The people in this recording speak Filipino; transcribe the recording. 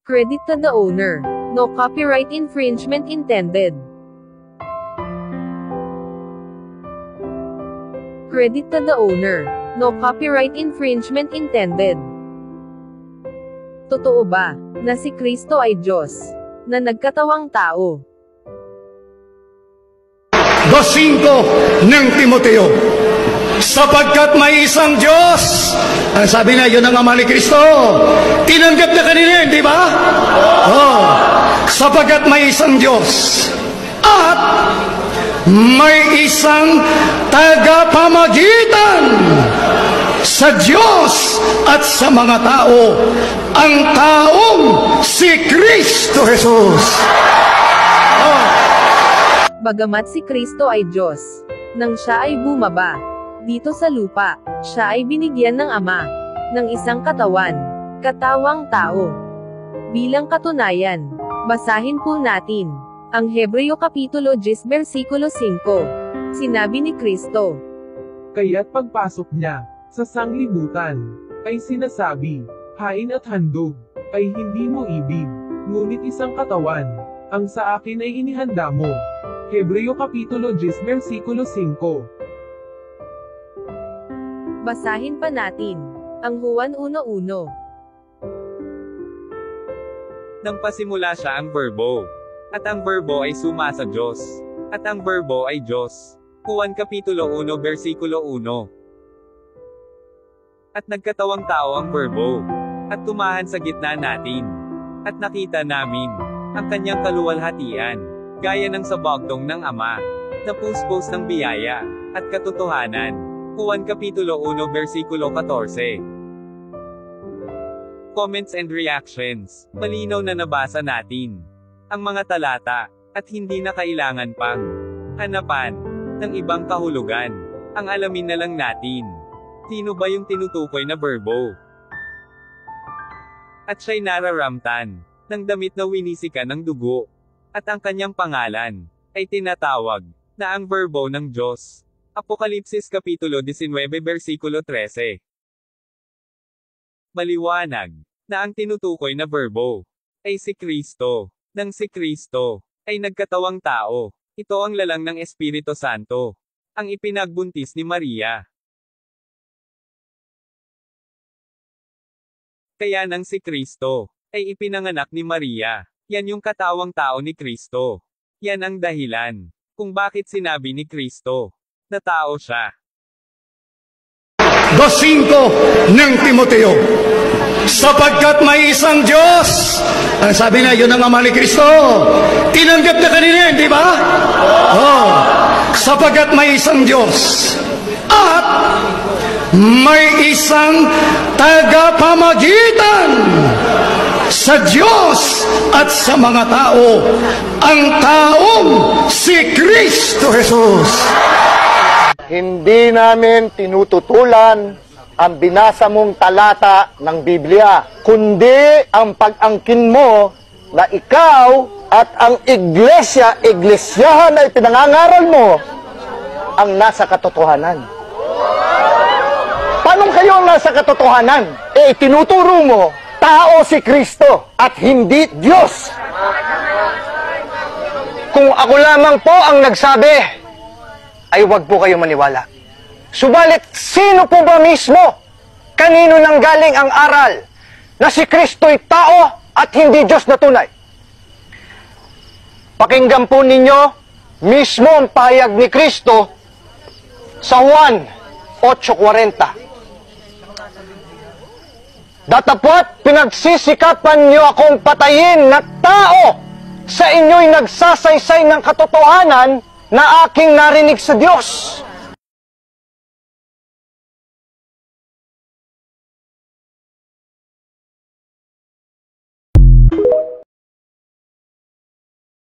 Credit to the owner. No copyright infringement intended. Credit to the owner. No copyright infringement intended. Totoo ba na si Kristo ay Diyos na nagkatawang tao? 2:5 ng Timoteo. Sapagkat may isang Diyos. Ang sabi na, yun ang Ama ni Kristo. Tinanggap na kanila yun, di ba? Oh. Sapagkat may isang Diyos. At may isang tagapamagitan sa Diyos at sa mga tao. Ang taong si Kristo Jesus. Oh. Bagamat si Kristo ay Diyos, nang siya ay bumaba dito sa lupa, siya ay binigyan ng Ama ng isang katawan, katawang tao. Bilang katunayan, basahin po natin ang Hebreo Kapitulo 10 versikulo 5. Sinabi ni Kristo, Kaya't pagpasok niya sa sanglibutan, ay sinasabi, hain at handog, ay hindi mo ibig, ngunit isang katawan, ang sa akin ay inihanda mo. Hebreo Kapitulo 10 versikulo 5. Basahin pa natin ang Juan 1:1. Nang pasimula siya ang Verbo, at ang Verbo ay suma sa Diyos, at ang Verbo ay Diyos. Juan Kapitulo 1 versikulo 1. At nagkatawang tao ang Verbo, at tumahan sa gitna natin, at nakita namin ang kanyang kaluwalhatian, gaya ng sabagdong ng Ama, na puspos ng biyaya at katotohanan. Juan Kapitulo 1 versikulo 14. Comments and reactions. Malinaw na nabasa natin ang mga talata, at hindi na kailangan pang hanapan ng ibang kahulugan. Ang alamin na lang natin, sino ba yung tinutukoy na verbo? At siya'y nararamtan ng damit na winisikan ng dugo, at ang kanyang pangalan ay tinatawag na ang verbo ng Diyos. Apokalipsis Kapitulo 19 versikulo 13. Maliwanag na ang tinutukoy na verbo ay si Kristo. Nang si Kristo ay nagkatawang tao, ito ang lalang ng Espiritu Santo, ang ipinagbuntis ni Maria. Kaya nang si Kristo ay ipinanganak ni Maria, yan yung katawang tao ni Kristo. Yan ang dahilan kung bakit sinabi ni Kristo na tao siya. 2:5 ng Timoteo. Sapagkat may isang Diyos. Ang sabi na, yun ang Ama ni Kristo. Tinanggap na kanila yun, di ba? Oh. Sapagkat may isang Diyos. At may isang tagapamagitan sa Diyos at sa mga tao. Ang taong si Kristo Jesus. Hindi namin tinututulan ang binasa mong talata ng Biblia, kundi ang pag-angkin mo na ikaw at ang iglesia-iglesyahan na ipinangangaral mo ang nasa katotohanan. Paano kayo ang nasa katotohanan? Tinuturo mo, tao si Kristo at hindi Diyos. Kung ako lamang po ang nagsabi, ay wag po kayo maniwala. Subalit, sino po ba mismo? Kanino nang galing ang aral na si Kristo'y tao at hindi Diyos na tunay? Pakinggan po ninyo mismo ang pahayag ni Kristo sa Juan 8:40. Datapwat pinagsisikapan niyo akong patayin na tao sa inyo'y nagsasaysay ng katotohanan na aking narinig sa Diyos.